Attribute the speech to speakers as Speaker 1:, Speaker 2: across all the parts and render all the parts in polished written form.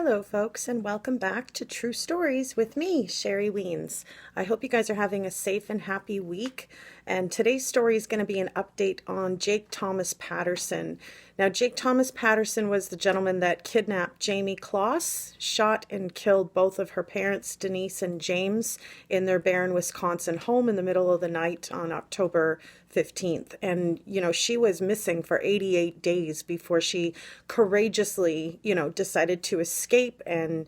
Speaker 1: Hello folks, and welcome back to True Stories with me, Sherry Wiens. I hope you guys are having a safe and happy week, and today's story is going to be an update on Jake Thomas Patterson. Now, Jake Thomas Patterson was the gentleman that kidnapped Jayme Closs, shot and killed both of her parents, Denise and James, in their Barron, Wisconsin home in the middle of the night on October 15th. And, she was missing for 88 days before she courageously, decided to escape and,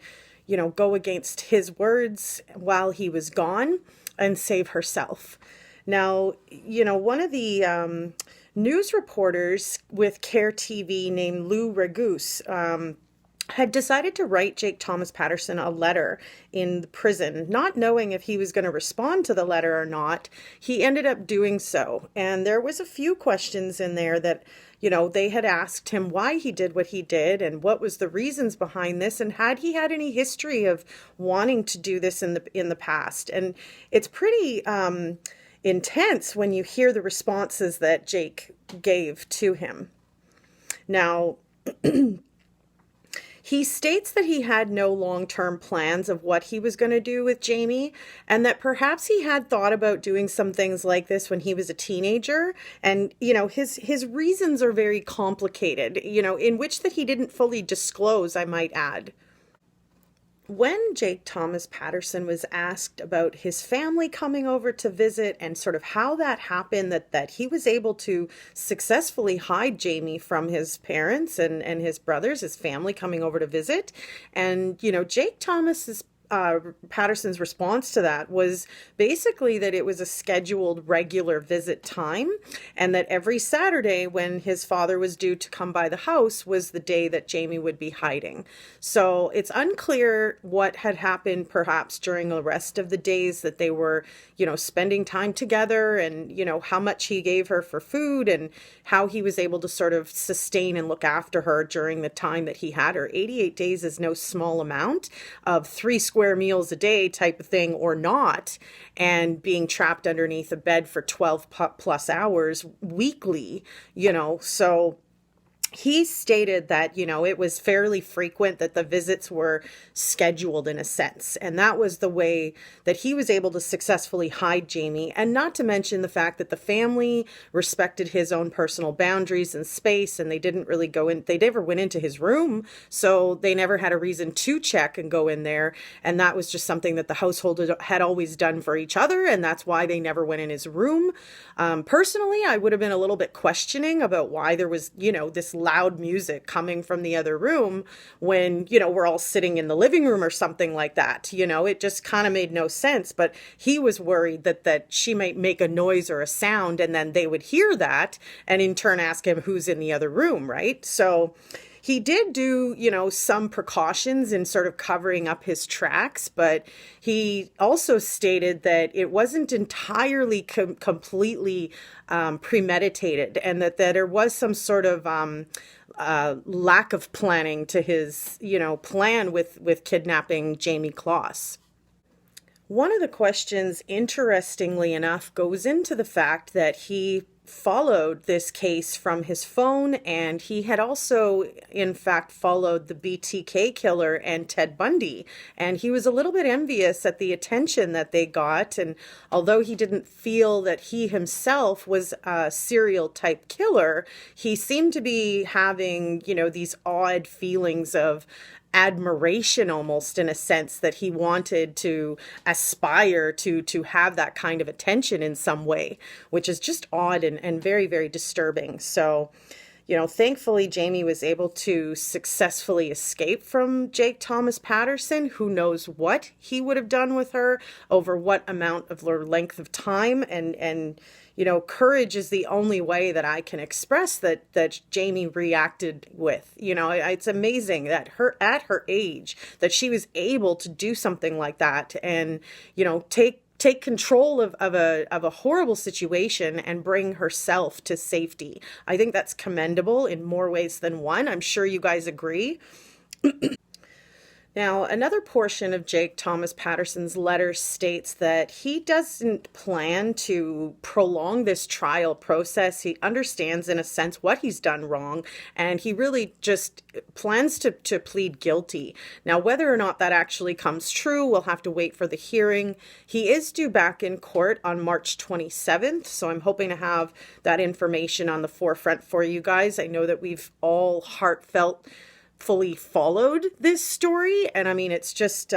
Speaker 1: go against his words while he was gone and save herself. Now, one of the news reporters with Care TV named Lou Ragoose had decided to write Jake Thomas Patterson a letter in the prison, not knowing if he was going to respond to the letter or not. He ended up doing so. And there was a few questions in there that, they had asked him why he did what he did and what was the reasons behind this, and had he had any history of wanting to do this in the past. And it's pretty intense when you hear the responses that Jake gave to him. Now, he states that he had no long-term plans of what he was going to do with Jayme, and that perhaps he had thought about doing some things like this when he was a teenager. And, his reasons are very complicated, in which that he didn't fully disclose, I might add. When Jake Thomas Patterson was asked about his family coming over to visit and sort of how that happened, that he was able to successfully hide Jayme from his parents and his brothers, his family coming over to visit. And, Jake Thomas's Patterson's response to that was basically that it was a scheduled regular visit time, and that every Saturday when his father was due to come by the house was the day that Jayme would be hiding. So it's unclear what had happened perhaps during the rest of the days that they were, spending time together, and, how much he gave her for food and how he was able to sort of sustain and look after her during the time that he had her. 88 days is no small amount of 3 square meals a day type of thing, or not, and being trapped underneath a bed for 12 plus hours weekly, so he stated that, it was fairly frequent that the visits were scheduled in a sense. And that was the way that he was able to successfully hide Jayme. And not to mention the fact that the family respected his own personal boundaries and space, and they didn't really go in. They never went into his room, so they never had a reason to check and go in there. And that was just something that the household had always done for each other. And that's why they never went in his room. Personally, I would have been a little bit questioning about why there was, this loud music coming from the other room when, we're all sitting in the living room or something like that. It just kind of made no sense. But he was worried that she might make a noise or a sound, and then they would hear that and in turn ask him who's in the other room, right? So he did do, some precautions in sort of covering up his tracks, but he also stated that it wasn't entirely completely premeditated, and that there was some sort of lack of planning to his, plan with kidnapping Jayme Closs. One of the questions, interestingly enough, goes into the fact that he followed this case from his phone, and he had also, in fact, followed the BTK killer and Ted Bundy. And he was a little bit envious at the attention that they got. And although he didn't feel that he himself was a serial type killer, he seemed to be having, these odd feelings of admiration, almost in a sense, that he wanted to aspire to have that kind of attention in some way, which is just odd and very, very disturbing. So, thankfully Jayme was able to successfully escape from Jake Thomas Patterson. Who knows what he would have done with her over what amount of length of time, and courage is the only way that I can express that Jayme reacted with. It's amazing that at her age that she was able to do something like that, and take control of a horrible situation and bring herself to safety. I think that's commendable in more ways than one. I'm sure you guys agree. Now, another portion of Jake Thomas Patterson's letter states that he doesn't plan to prolong this trial process. He understands, in a sense, what he's done wrong, and he really just plans to plead guilty. Now, whether or not that actually comes true, we'll have to wait for the hearing. He is due back in court on March 27th, so I'm hoping to have that information on the forefront for you guys. I know that we've all heartfelt fully followed this story, and I mean, it's just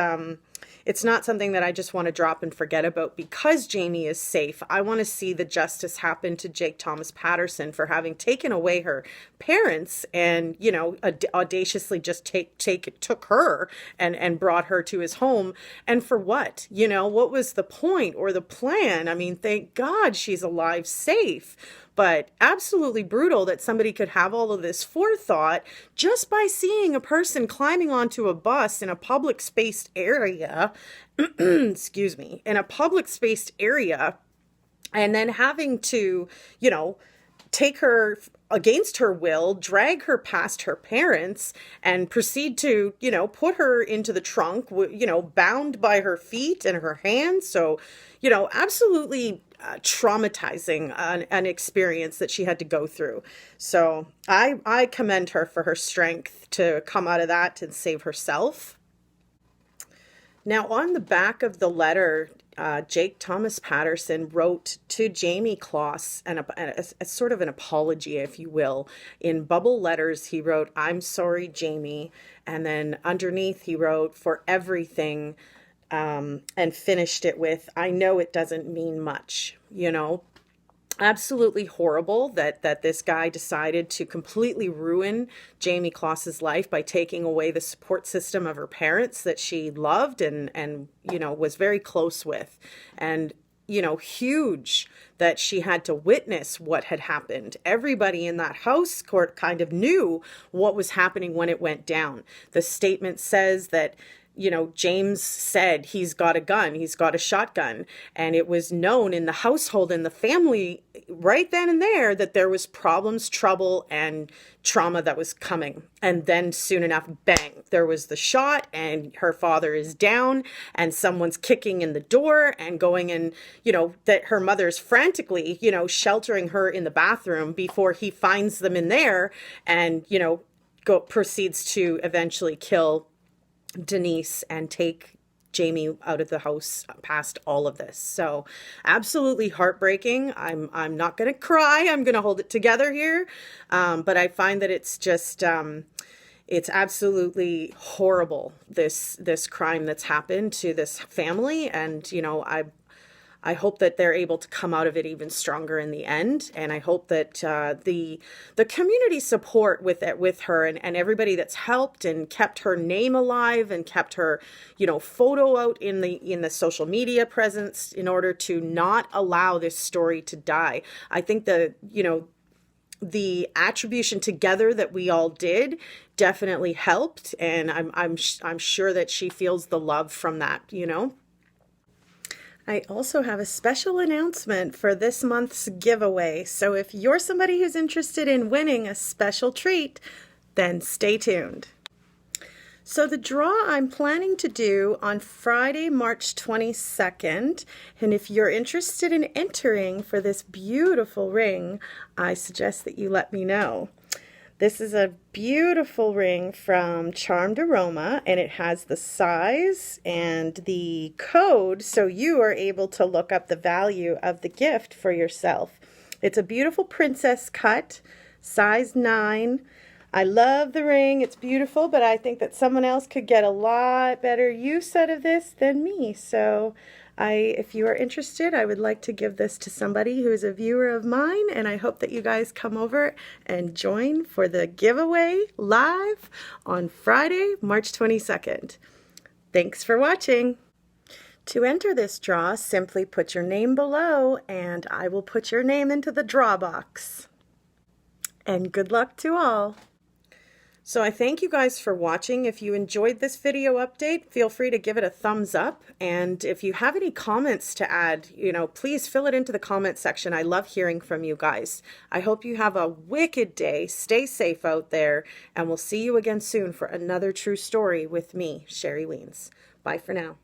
Speaker 1: it's not something that I just want to drop and forget about because Jayme is safe. I want to see the justice happen to Jake Thomas Patterson for having taken away her parents and, you know, audaciously just took her and brought her to his home. And for what? You know, what was the point or the plan? I mean, thank God she's alive, safe. But absolutely brutal that somebody could have all of this forethought just by seeing a person climbing onto a bus in a public spaced area, excuse me, in a public spaced area, and then having to, you know, take her against her will, drag her past her parents, and proceed to, you know, put her into the trunk, you know, bound by her feet and her hands. So, you know, absolutely traumatizing an experience that she had to go through. So I commend her for her strength to come out of that and save herself. Now, on the back of the letter, Jake Thomas Patterson wrote to Jayme Closs a sort of an apology, if you will. In bubble letters, he wrote, "I'm sorry, Jayme." And then underneath, he wrote, "For everything," and finished it with, "I know it doesn't mean much," you know. Absolutely horrible that this guy decided to completely ruin Jayme Closs's life by taking away the support system of her parents that she loved and you know, was very close with. And, you know, huge that she had to witness what had happened. Everybody in that house court kind of knew what was happening when it went down. The statement says that, you know, James said he's got a gun, he's got a shotgun. And it was known in the household, in the family, right then and there, that there was problems, trouble, and trauma that was coming. And then soon enough, bang, there was the shot, and her father is down, and someone's kicking in the door and going in, you know, that her mother's frantically, you know, sheltering her in the bathroom before he finds them in there and, you know, proceeds to eventually kill Denise and take Jayme out of the house past all of this. So absolutely heartbreaking. I'm not going to cry. I'm going to hold it together here. But I find that it's just, it's absolutely horrible, this crime that's happened to this family. And, you know, I hope that they're able to come out of it even stronger in the end. And I hope that the community support with her and everybody that's helped and kept her name alive and kept her, you know, photo out in the social media presence in order to not allow this story to die. I think the attribution together that we all did definitely helped, and I'm sure that she feels the love from that, you know. I also have a special announcement for this month's giveaway. So if you're somebody who's interested in winning a special treat, then stay tuned. So the draw I'm planning to do on Friday, March 22nd, and if you're interested in entering for this beautiful ring, I suggest that you let me know. This is a beautiful ring from Charmed Aroma, and it has the size and the code so you are able to look up the value of the gift for yourself. It's a beautiful princess cut, size 9. I love the ring. It's beautiful, but I think that someone else could get a lot better use out of this than me. So if you are interested, I would like to give this to somebody who is a viewer of mine, and I hope that you guys come over and join for the giveaway live on Friday, March 22nd. Thanks for watching. To enter this draw, simply put your name below, and I will put your name into the draw box. And good luck to all. So I thank you guys for watching. If you enjoyed this video update, feel free to give it a thumbs up. And if you have any comments to add, please fill it into the comment section. I love hearing from you guys. I hope you have a wicked day. Stay safe out there, and we'll see you again soon for another true story with me, Sherry Wiens. Bye for now.